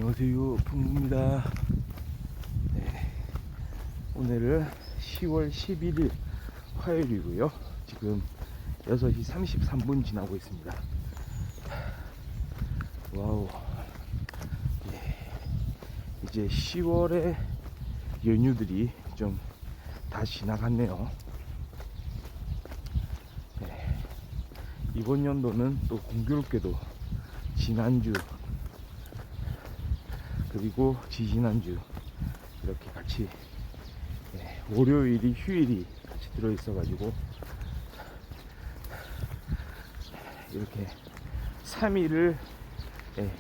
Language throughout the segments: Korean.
안녕하세요, 풍부입니다. 네, 오늘은 10월 11일 화요일이고요. 지금 6시 33분 지나고 있습니다. 와우. 네, 이제 10월의 연휴들이 좀 다 지나갔네요. 네, 이번 연도는 또 공교롭게도 지난주 그리고 지지난주 이렇게 같이 월요일이 휴일이 같이 들어있어 가지고 이렇게 3일을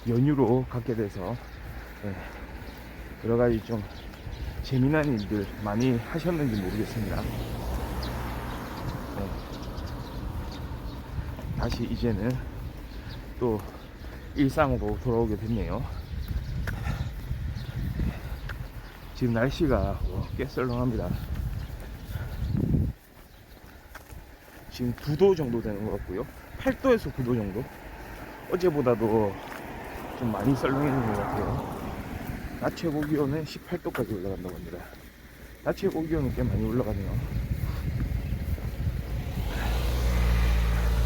연휴로 갖게 돼서 여러가지 좀 재미난 일들 많이 하셨는지 모르겠습니다. 다시 이제는 또 일상으로 돌아오게 됐네요. 지금 날씨가 꽤 썰렁합니다. 지금 9도 정도 되는 것 같고요. 8도에서 9도 정도. 어제보다도 좀 많이 썰렁해지는 것 같아요. 낮 최고 기온은 18도까지 올라간다고 합니다. 낮 최고 기온은 꽤 많이 올라가네요.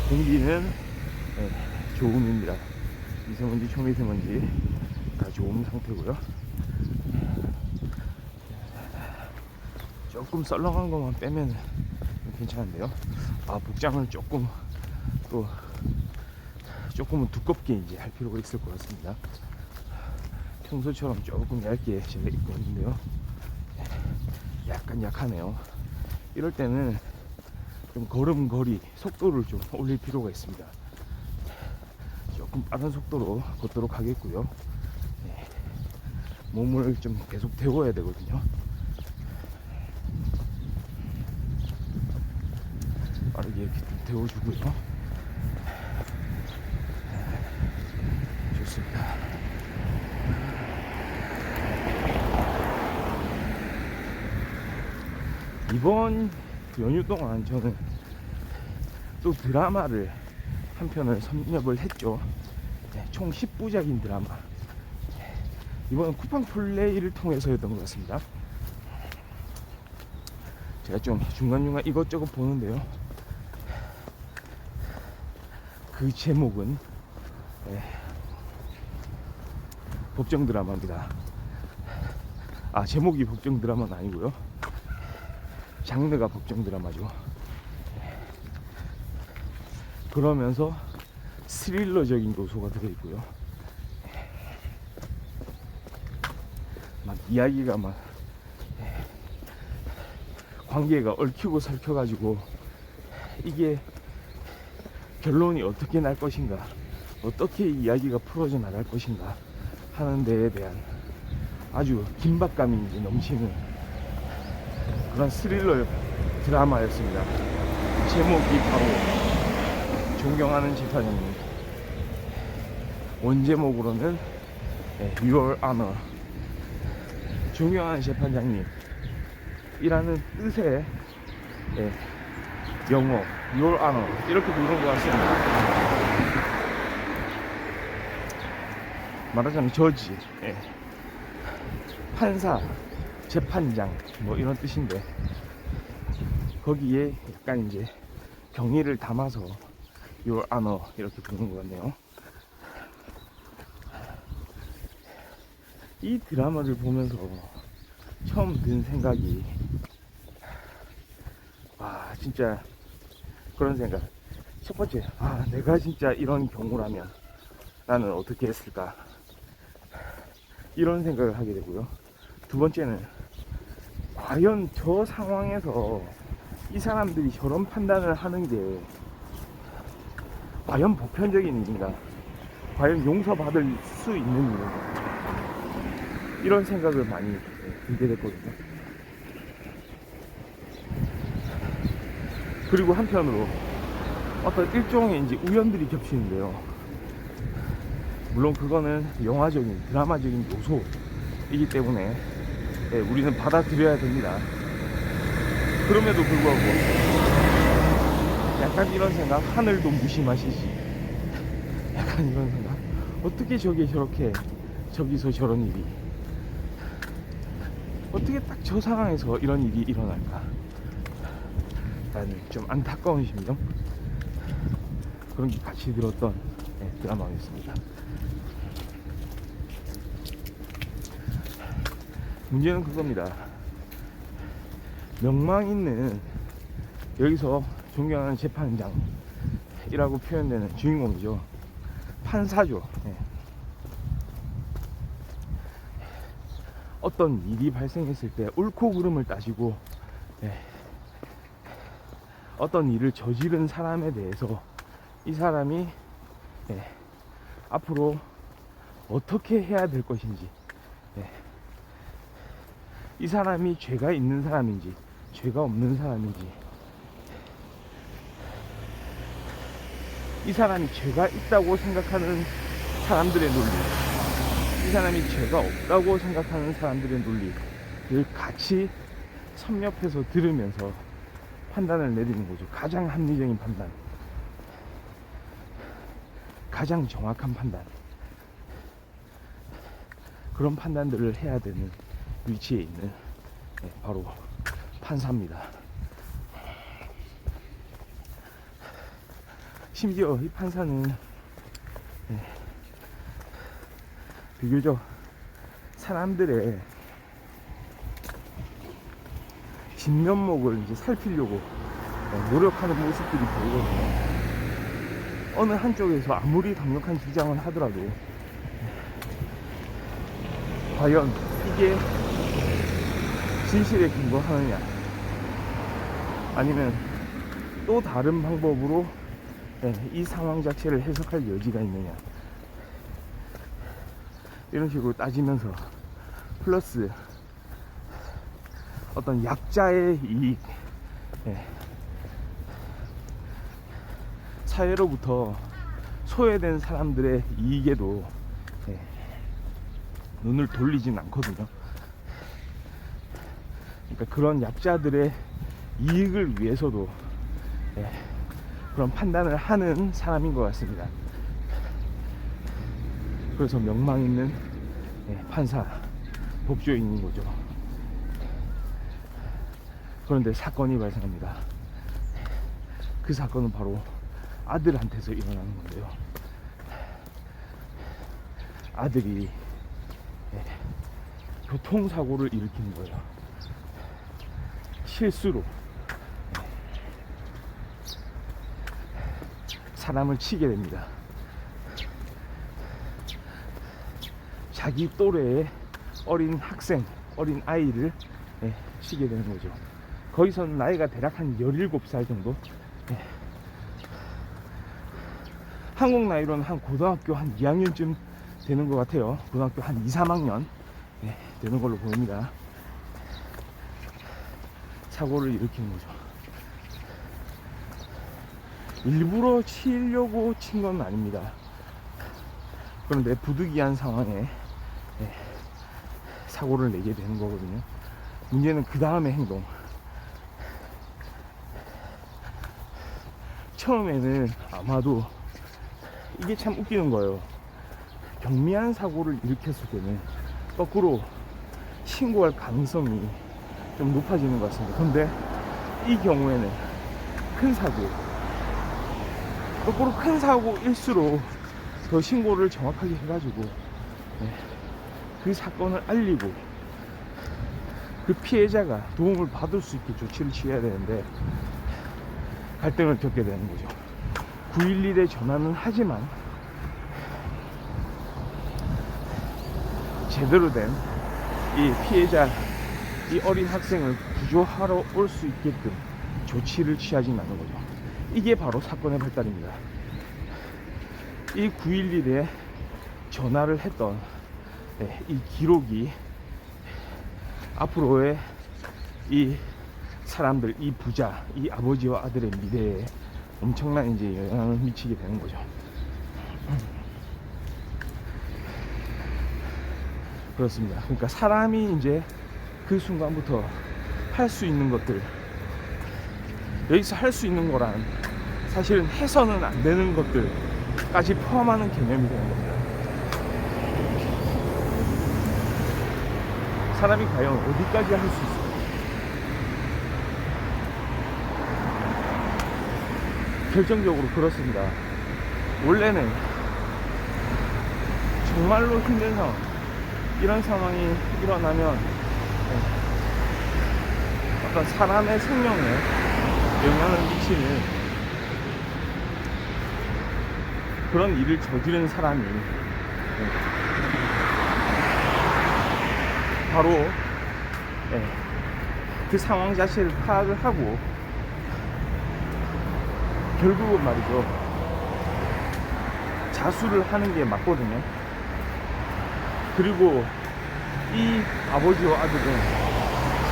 공기는 좋음입니다. 미세먼지, 초미세먼지 다 좋은 상태고요. 조금 썰렁한 것만 빼면 괜찮은데요. 복장을 조금은 두껍게 이제 할 필요가 있을 것 같습니다. 평소처럼 조금 얇게 제가 입고 있는데요. 약간 약하네요. 이럴 때는 좀 걸음걸이 속도를 좀 올릴 필요가 있습니다. 조금 빠른 속도로 걷도록 하겠고요. 몸을 좀 계속 데워야 되거든요. 빠르게 이렇게 좀 데워주고요. 좋습니다. 이번 연휴 동안 저는 또 드라마를 한 편을 섭렵을 했죠. 총 10부작인 드라마. 이번은 쿠팡 플레이를 통해서였던 것 같습니다. 제가 좀 중간중간 이것저것 보는데요. 그 제목은 법정 드라마입니다. 제목이 법정 드라마는 아니고요. 장르가 법정 드라마죠. 그러면서 스릴러적인 요소가 들어있고요. 이야기가 관계가 얽히고 설켜가지고 이게 결론이 어떻게 날 것인가, 어떻게 이야기가 풀어져 나갈 것인가 하는 데에 대한 아주 긴박감이 이제 넘치는 그런 스릴러 드라마였습니다. 제목이 바로 존경하는 재판장님, 원제목으로는 Your Honor, 존경하는 재판장님 이라는 뜻의 영어 Your Honor 이렇게 부르는 것 같습니다. 말하자면 저지, 판사, 재판장 이런 뜻인데 거기에 약간 이제 경의를 담아서 Your Honor 이렇게 부르는 것 같네요. 이 드라마를 보면서 처음 든 생각이 진짜 그런 생각. 첫 번째, 내가 진짜 이런 경우라면 나는 어떻게 했을까, 이런 생각을 하게 되고요. 두 번째는 과연 저 상황에서 이 사람들이 저런 판단을 하는 게 과연 보편적인 일인가, 과연 용서받을 수 있는 일인가, 이런 생각을 많이 들게 됐거든요. 그리고 한편으로 어떤 일종의 이제 우연들이 겹치는데요. 물론 그거는 영화적인, 드라마적인 요소이기 때문에 우리는 받아들여야 됩니다. 그럼에도 불구하고 약간 이런 생각, 하늘도 무심하시지, 약간 이런 생각, 어떻게 저게 저렇게 저기서 저런 일이, 어떻게 딱 저 상황에서 이런 일이 일어날까 라는 좀 안타까운 심정, 그런 게 같이 들었던 드라마였습니다. 문제는 그겁니다. 명망 있는, 여기서 존경하는 재판장이라고 표현되는 주인공이죠. 판사죠. 어떤 일이 발생했을 때 옳고 그름을 따지고, 어떤 일을 저지른 사람에 대해서 이 사람이 앞으로 어떻게 해야 될 것인지, 이 사람이 죄가 있는 사람인지 죄가 없는 사람인지, 이 사람이 죄가 있다고 생각하는 사람들의 논리, 이 사람이 죄가 없다고 생각하는 사람들의 논리를 같이 섭렵해서 들으면서 판단을 내리는 거죠. 가장 합리적인 판단, 가장 정확한 판단, 그런 판단들을 해야 되는 위치에 있는 바로 판사입니다. 심지어 이 판사는 비교적 사람들의 진면목을 이제 살피려고 노력하는 모습들이 보이거든요. 어느 한쪽에서 아무리 강력한 주장을 하더라도 과연 이게 진실에 근거하느냐, 아니면 또 다른 방법으로 이 상황 자체를 해석할 여지가 있느냐, 이런 식으로 따지면서 플러스 어떤 약자의 이익, 사회로부터 소외된 사람들의 이익에도 눈을 돌리진 않거든요. 그러니까 그런 약자들의 이익을 위해서도 그런 판단을 하는 사람인 것 같습니다. 그래서 명망 있는 판사, 법조인인 거죠. 그런데 사건이 발생합니다. 그 사건은 바로 아들한테서 일어나는 건데요. 아들이 교통사고를 일으키는 거예요. 실수로 사람을 치게 됩니다. 자기 또래의 어린 학생, 어린 아이를 치게 되는 거죠. 거기서는 나이가 대략 한 17살 정도, 한국 나이로는 한 고등학교 한 2학년쯤 되는 것 같아요. 고등학교 한 2, 3학년 되는 걸로 보입니다. 사고를 일으키는 거죠. 일부러 치려고 친 건 아닙니다. 그런데 부득이한 상황에 사고를 내게 되는 거거든요. 문제는 그 다음의 행동. 처음에는 아마도 이게 참 웃기는 거예요. 경미한 사고를 일으켰을 때는 거꾸로 신고할 가능성이 좀 높아지는 것 같습니다. 근데 이 경우에는 큰 사고, 거꾸로 큰 사고일수록 더 신고를 정확하게 해가지고 그 사건을 알리고 그 피해자가 도움을 받을 수 있게 조치를 취해야 되는데 갈등을 겪게 되는 거죠. 911에 전화는 하지만 제대로 된 이 피해자, 이 어린 학생을 구조하러 올 수 있게끔 조치를 취하지 않는 거죠. 이게 바로 사건의 발달입니다. 이 911에 전화를 했던 이 기록이 앞으로의 이 사람들, 이 부자, 이 아버지와 아들의 미래에 엄청난 이제 영향을 미치게 되는 거죠. 그렇습니다. 그러니까 사람이 이제 그 순간부터 할 수 있는 것들, 여기서 할 수 있는 거란 사실은 해서는 안 되는 것들까지 포함하는 개념이 되는 겁니다. 사람이 과연 어디까지 할 수 있을까? 결정적으로 그렇습니다. 원래는 정말로 힘든 상황, 이런 상황이 일어나면 어떤 사람의 생명에 영향을 미치는 그런 일을 저지른 사람이 바로 그 상황 자체를 파악을 하고 결국은 말이죠, 자수를 하는 게 맞거든요. 그리고 이 아버지와 아들은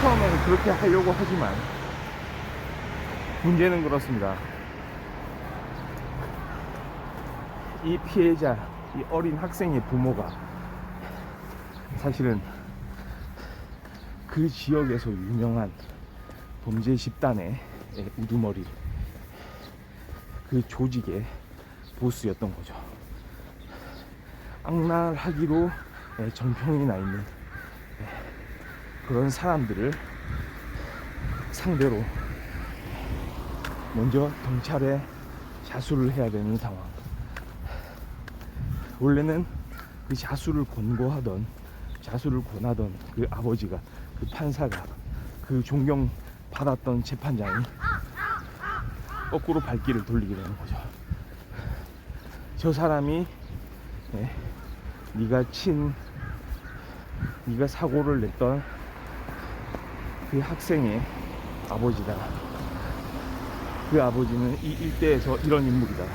처음에는 그렇게 하려고 하지만 문제는 그렇습니다. 이 피해자, 이 어린 학생의 부모가 사실은 그 지역에서 유명한 범죄 집단의 우두머리, 그 조직의 보스였던 거죠. 악랄하기로 정평이 나 있는 그런 사람들을 상대로 먼저 경찰에 자수를 해야 되는 상황. 원래는 그 자수를 권고하던, 자수를 권하던 그 아버지가, 그 판사가, 그 존경받았던 재판장이 거꾸로 발길을 돌리게 되는 거죠. 저 사람이 네가 사고를 냈던 그 학생의 아버지다. 그 아버지는 이 일대에서 이런 인물이다.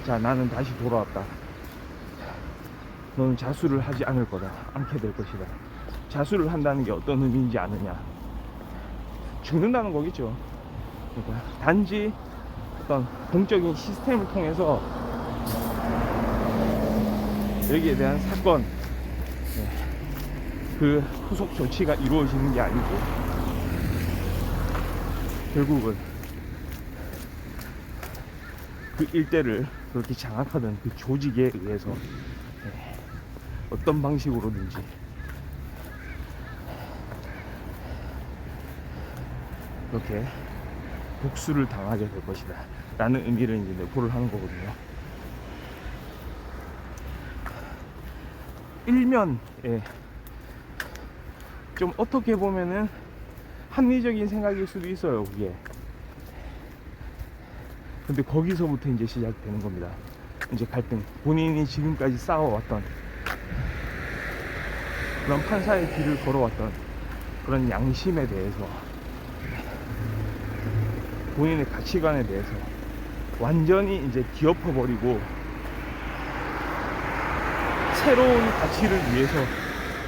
자, 나는 다시 돌아왔다. 너는 자수를 하지 않을 거다. 않게 될 것이다. 자수를 한다는 게 어떤 의미인지 아느냐? 죽는다는 거겠죠. 그러니까 단지 어떤 공적인 시스템을 통해서 여기에 대한 사건, 그 후속 조치가 이루어지는 게 아니고 결국은 그 일대를 그렇게 장악하던 그 조직에 의해서 어떤 방식으로든지 그렇게 복수를 당하게 될 것이다 라는 의미를 이제 내포를 하는 거거든요. 일면 좀 어떻게 보면은 합리적인 생각일 수도 있어요, 그게. 근데 거기서부터 이제 시작되는 겁니다. 이제 갈등, 본인이 지금까지 쌓아왔던 그런 판사의 길을 걸어왔던 그런 양심에 대해서, 본인의 가치관에 대해서 완전히 이제 뒤엎어버리고 새로운 가치를 위해서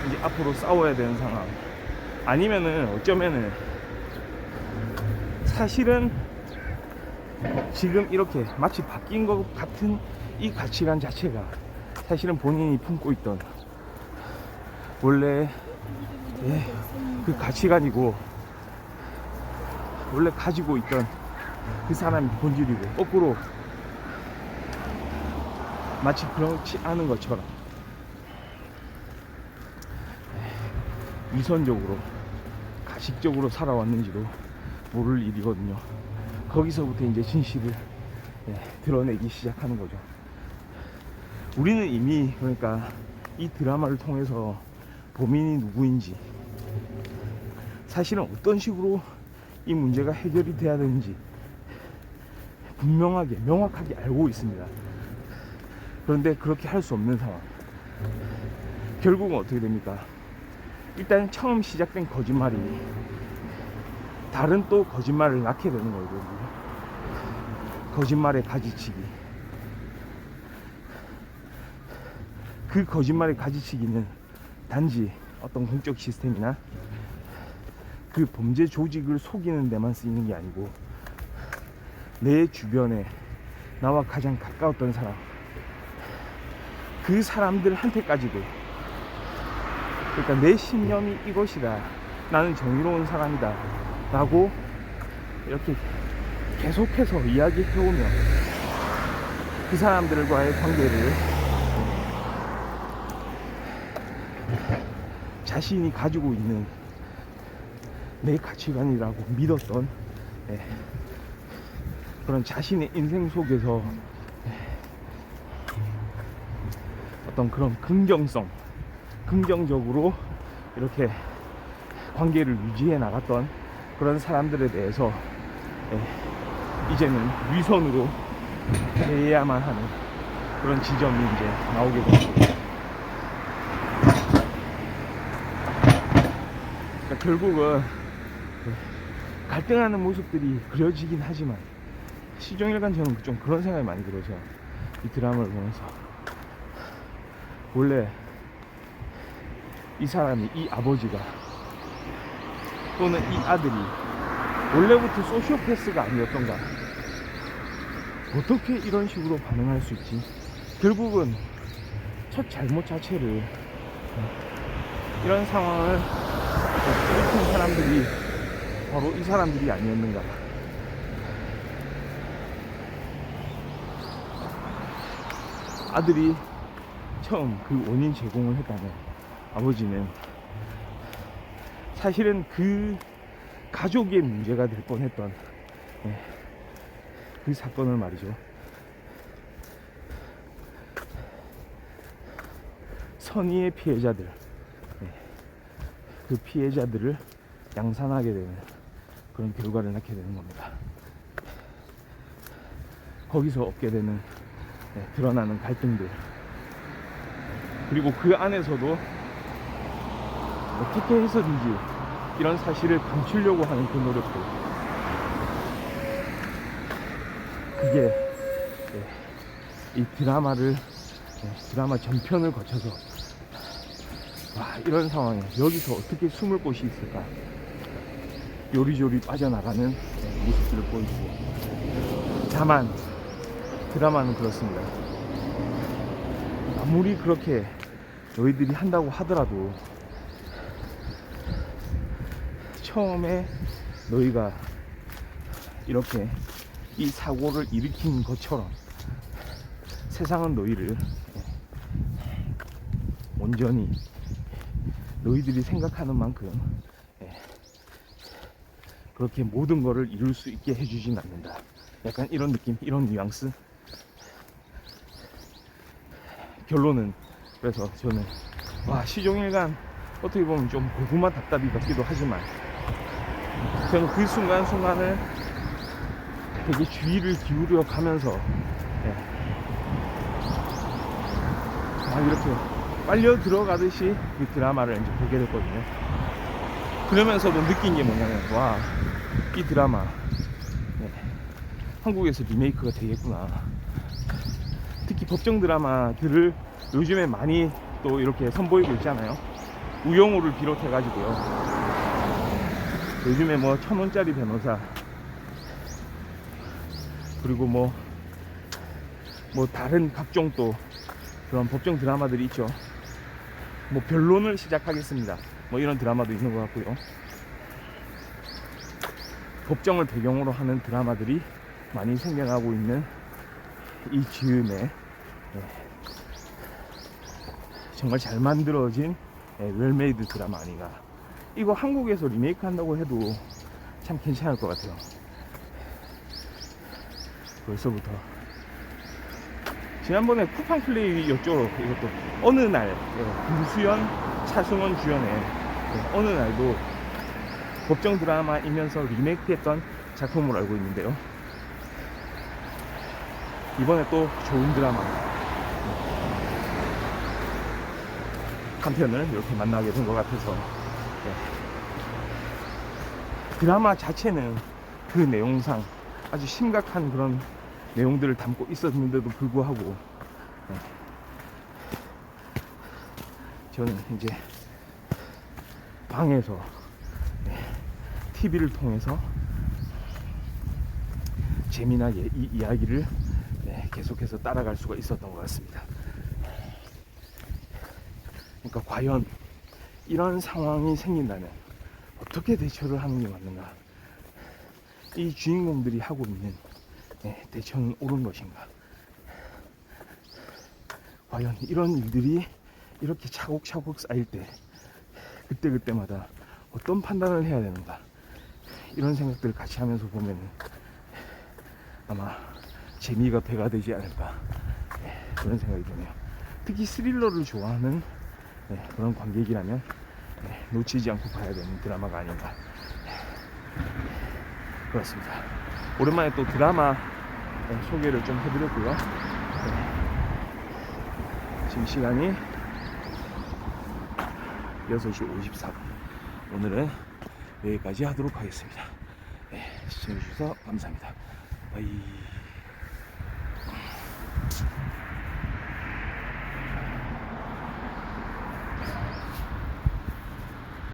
이제 앞으로 싸워야 되는 상황. 아니면은 어쩌면은 사실은 지금 이렇게 마치 바뀐 것 같은 이 가치관 자체가 사실은 본인이 품고 있던 원래 그 가치관이고 원래 가지고 있던 그 사람의 본질이고, 거꾸로 마치 그렇지 않은 것처럼 위선적으로 가식적으로 살아왔는지도 모를 일이거든요. 거기서부터 이제 진실을 드러내기 시작하는 거죠. 우리는 이미, 그러니까 이 드라마를 통해서 범인이 누구인지, 사실은 어떤 식으로 이 문제가 해결이 돼야 되는지 분명하게, 명확하게 알고 있습니다. 그런데 그렇게 할 수 없는 상황. 결국은 어떻게 됩니까? 일단 처음 시작된 거짓말이 다른 또 거짓말을 낳게 되는 거거든요. 거짓말의 가지치기. 그 거짓말의 가지치기는 단지 어떤 공적 시스템이나 그 범죄 조직을 속이는 데만 쓰이는 게 아니고, 내 주변에 나와 가장 가까웠던 사람, 그 사람들한테까지도, 그러니까 내 신념이 이것이다, 나는 정의로운 사람이다 라고 이렇게 계속해서 이야기해오며 그 사람들과의 관계를 자신이 가지고 있는 내 가치관이라고 믿었던 그런 자신의 인생 속에서 어떤 그런 긍정적으로 이렇게 관계를 유지해 나갔던 그런 사람들에 대해서 이제는 위선으로 대해야만 하는 그런 지점이 이제 나오게 됩니다. 그러니까 결국은 갈등하는 모습들이 그려지긴 하지만 시종일관 저는 좀 그런 생각이 많이 들어서 이 드라마를 보면서 원래 이 사람이, 이 아버지가 또는 이 아들이 원래부터 소시오패스가 아니었던가, 어떻게 이런 식으로 반응할 수 있지? 결국은 첫 잘못 자체를 이런 상황을 일으킨 사람들이 바로 이 사람들이 아니었는가. 아들이 처음 그 원인 제공을 했다면 아버지는 사실은 그 가족의 문제가 될 뻔했던 그 사건을 말이죠, 선의의 피해자들, 그 피해자들을 양산하게 되는 그런 결과를 낳게 되는 겁니다. 거기서 얻게 되는 드러나는 갈등들, 그리고 그 안에서도 어떻게 해서든지 이런 사실을 감추려고 하는 그 노력들, 그게 이 드라마 전편을 거쳐서 이런 상황에 여기서 어떻게 숨을 곳이 있을까, 요리조리 빠져나가는 모습들을 보여주고. 다만 드라마는 그렇습니다. 아무리 그렇게 너희들이 한다고 하더라도 처음에 너희가 이렇게 이 사고를 일으킨 것처럼 세상은 너희를 온전히 너희들이 생각하는 만큼 그렇게 모든 거를 이룰 수 있게 해주진 않는다. 약간 이런 느낌, 이런 뉘앙스. 결론은 그래서 저는 시종일관 어떻게 보면 좀 고구마 답답이 같기도 하지만 저는 그 순간순간을 되게 주의를 기울여 가면서 이렇게 빨려 들어가듯이 그 드라마를 이제 보게 됐거든요. 그러면서도 느낀 게 뭐냐면, 이 드라마 한국에서 리메이크가 되겠구나. 특히 법정 드라마들을 요즘에 많이 또 이렇게 선보이고 있잖아요. 우영우를 비롯해 가지고요. 요즘에 1,000원짜리 변호사, 그리고 다른 각종 또 그런 법정 드라마들이 있죠. 변론을 시작하겠습니다, 이런 드라마도 있는 것 같고요. 법정을 배경으로 하는 드라마들이 많이 생겨나고 있는 이 즈음에 정말 잘 만들어진 웰메이드 드라마 아닌가. 이거 한국에서 리메이크 한다고 해도 참 괜찮을 것 같아요. 벌써부터 지난번에 쿠팡 플레이였죠. 이것도 어느 날 김수현, 차승원 주연의 어느 날도 법정 드라마이면서 리메이크했던 작품으로 알고 있는데요. 이번에 또 좋은 드라마 한 편을 이렇게 만나게 된 것 같아서 드라마 자체는 그 내용상 아주 심각한 그런 내용들을 담고 있었는데도 불구하고 저는 이제 방에서 TV를 통해서 재미나게 이 이야기를 계속해서 따라갈 수가 있었던 것 같습니다. 그러니까 과연 이런 상황이 생긴다면 어떻게 대처를 하는 게 맞는가? 이 주인공들이 하고 있는 대처는 옳은 것인가? 과연 이런 일들이 이렇게 차곡차곡 쌓일 때 그때그때마다 어떤 판단을 해야 되는가, 이런 생각들을 같이 하면서 보면 아마 재미가 배가 되지 않을까, 그런 생각이 드네요. 특히 스릴러를 좋아하는 그런 관객이라면 놓치지 않고 봐야 되는 드라마가 아닌가. 그렇습니다. 오랜만에 또 드라마 소개를 좀 해드렸고요. 지금 시간이 6시 54분. 오늘은 여기까지 하도록 하겠습니다. 시청해주셔서 감사합니다. 바이.